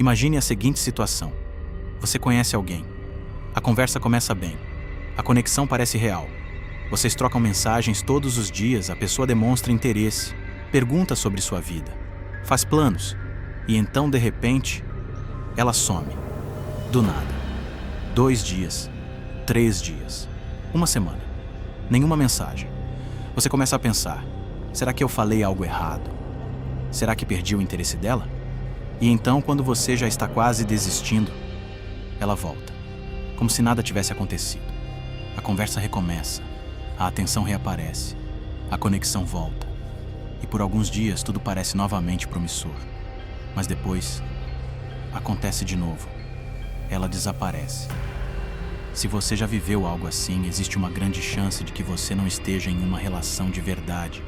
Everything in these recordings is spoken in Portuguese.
Imagine a seguinte situação. Você conhece alguém. A conversa começa bem. A conexão parece real. Vocês trocam mensagens todos os dias, a pessoa demonstra interesse, pergunta sobre sua vida, faz planos, e então, de repente, ela some. Do nada. 2 dias, 3 dias, 1 semana. Nenhuma mensagem. Você começa a pensar, será que eu falei algo errado? Será que perdi o interesse dela? E então, quando você já está quase desistindo, ela volta, como se nada tivesse acontecido. A conversa recomeça, a atenção reaparece, a conexão volta. E por alguns dias tudo parece novamente promissor. Mas depois, acontece de novo. Ela desaparece. Se você já viveu algo assim, existe uma grande chance de que você não esteja em uma relação de verdade.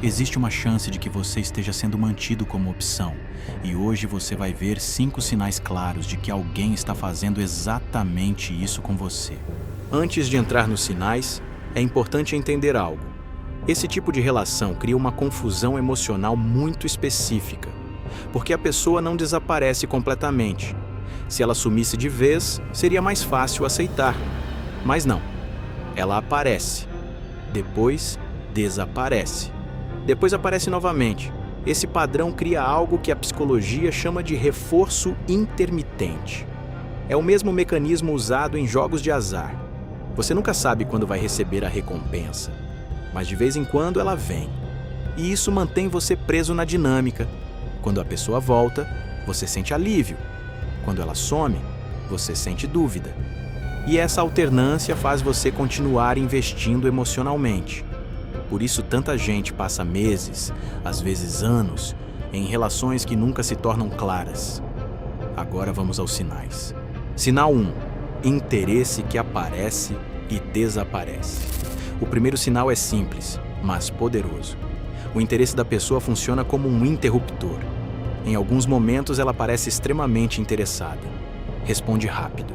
Existe uma chance de que você esteja sendo mantido como opção. E hoje você vai ver 5 sinais claros de que alguém está fazendo exatamente isso com você. Antes de entrar nos sinais, é importante entender algo. Esse tipo de relação cria uma confusão emocional muito específica, porque a pessoa não desaparece completamente. Se ela sumisse de vez, seria mais fácil aceitar. Mas não. Ela aparece. Depois, desaparece. Depois aparece novamente. Esse padrão cria algo que a psicologia chama de reforço intermitente. É o mesmo mecanismo usado em jogos de azar. Você nunca sabe quando vai receber a recompensa, mas de vez em quando ela vem. E isso mantém você preso na dinâmica. Quando a pessoa volta, você sente alívio. Quando ela some, você sente dúvida. E essa alternância faz você continuar investindo emocionalmente. Por isso tanta gente passa meses, às vezes anos, em relações que nunca se tornam claras. Agora vamos aos sinais. Sinal 1. Interesse que aparece e desaparece. O primeiro sinal é simples, mas poderoso. O interesse da pessoa funciona como um interruptor. Em alguns momentos ela parece extremamente interessada. Responde rápido.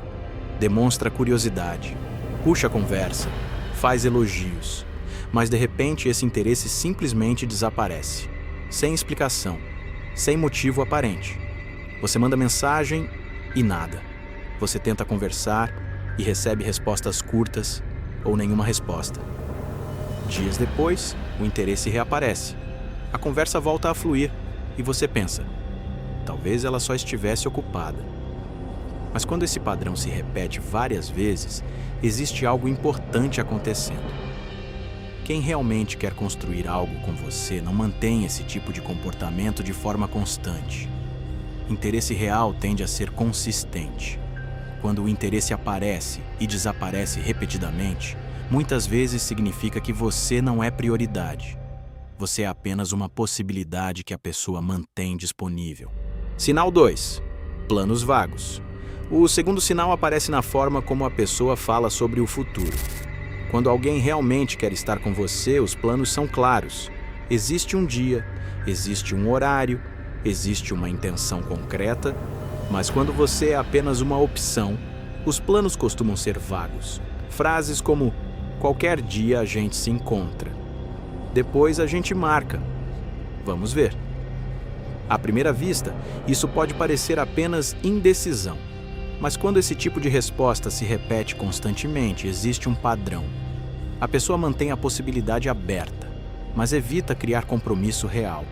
Demonstra curiosidade. Puxa a conversa. Faz elogios. Mas de repente esse interesse simplesmente desaparece. Sem explicação. Sem motivo aparente. Você manda mensagem e nada. Você tenta conversar e recebe respostas curtas ou nenhuma resposta. Dias depois, o interesse reaparece. A conversa volta a fluir e você pensa, talvez ela só estivesse ocupada. Mas quando esse padrão se repete várias vezes, existe algo importante acontecendo. Quem realmente quer construir algo com você não mantém esse tipo de comportamento de forma constante. Interesse real tende a ser consistente. Quando o interesse aparece e desaparece repetidamente, muitas vezes significa que você não é prioridade. Você é apenas uma possibilidade que a pessoa mantém disponível. Sinal 2. Planos vagos. O segundo sinal aparece na forma como a pessoa fala sobre o futuro. Quando alguém realmente quer estar com você, os planos são claros. Existe um dia, existe um horário, existe uma intenção concreta, mas quando você é apenas uma opção, os planos costumam ser vagos. Frases como, qualquer dia a gente se encontra. Depois a gente marca. Vamos ver. À primeira vista, isso pode parecer apenas indecisão. Mas quando esse tipo de resposta se repete constantemente, existe um padrão. A pessoa mantém a possibilidade aberta, mas evita criar compromisso real.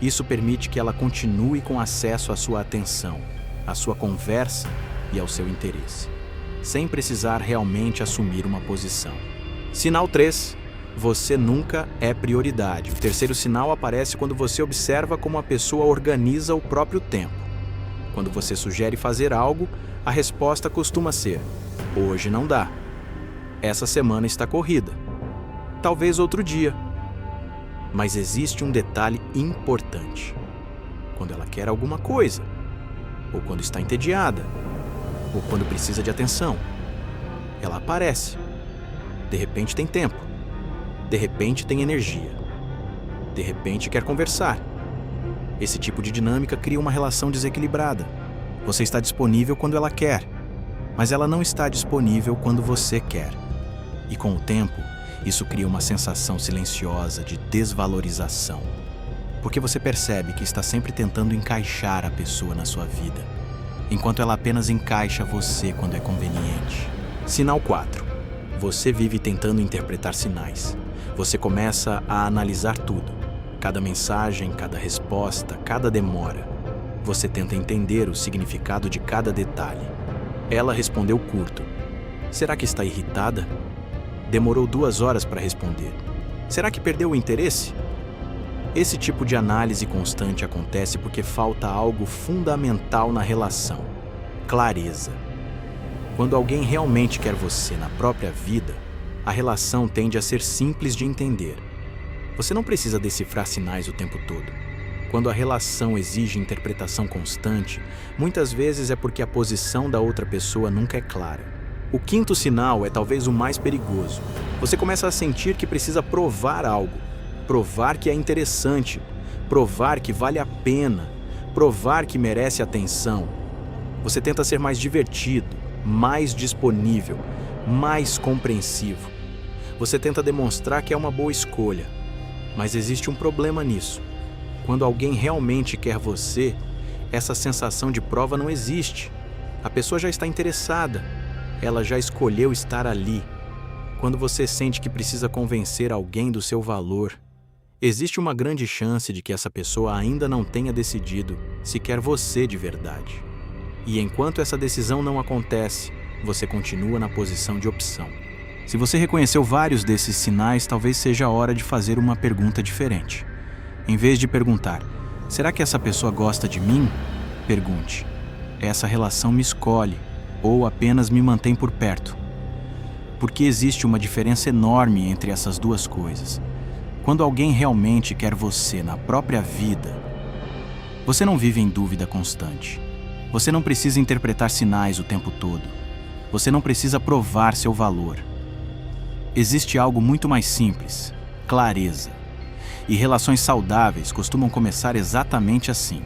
Isso permite que ela continue com acesso à sua atenção, à sua conversa e ao seu interesse, sem precisar realmente assumir uma posição. Sinal 3. Você nunca é prioridade. O terceiro sinal aparece quando você observa como a pessoa organiza o próprio tempo. Quando você sugere fazer algo, a resposta costuma ser: hoje não dá. Essa semana está corrida. Talvez outro dia. Mas existe um detalhe importante. Quando ela quer alguma coisa, ou quando está entediada, ou quando precisa de atenção, ela aparece. De repente tem tempo. De repente tem energia. De repente quer conversar. Esse tipo de dinâmica cria uma relação desequilibrada. Você está disponível quando ela quer, mas ela não está disponível quando você quer. E com o tempo, isso cria uma sensação silenciosa de desvalorização. Porque você percebe que está sempre tentando encaixar a pessoa na sua vida. enquanto ela apenas encaixa você quando é conveniente. Sinal 4. Você vive tentando interpretar sinais. Você começa a analisar tudo. Cada mensagem, cada resposta, cada demora. Você tenta entender o significado de cada detalhe. Ela respondeu curto. Será que está irritada? Demorou 2 horas para responder. Será que perdeu o interesse? Esse tipo de análise constante acontece porque falta algo fundamental na relação: clareza. Quando alguém realmente quer você na própria vida, a relação tende a ser simples de entender. Você não precisa decifrar sinais o tempo todo. Quando a relação exige interpretação constante, muitas vezes é porque a posição da outra pessoa nunca é clara. O 5º sinal é talvez o mais perigoso. Você começa a sentir que precisa provar algo. Provar que é interessante. Provar que vale a pena. Provar que merece atenção. Você tenta ser mais divertido, mais disponível, mais compreensivo. Você tenta demonstrar que é uma boa escolha. Mas existe um problema nisso. Quando alguém realmente quer você, essa sensação de prova não existe. A pessoa já está interessada. Ela já escolheu estar ali. Quando você sente que precisa convencer alguém do seu valor, existe uma grande chance de que essa pessoa ainda não tenha decidido se quer você de verdade. E enquanto essa decisão não acontece, você continua na posição de opção. Se você reconheceu vários desses sinais, talvez seja a hora de fazer uma pergunta diferente. Em vez de perguntar, será que essa pessoa gosta de mim? Pergunte, essa relação me escolhe ou apenas me mantém por perto? Porque existe uma diferença enorme entre essas duas coisas. Quando alguém realmente quer você na própria vida, você não vive em dúvida constante. Você não precisa interpretar sinais o tempo todo. Você não precisa provar seu valor. Existe algo muito mais simples: clareza. E relações saudáveis costumam começar exatamente assim.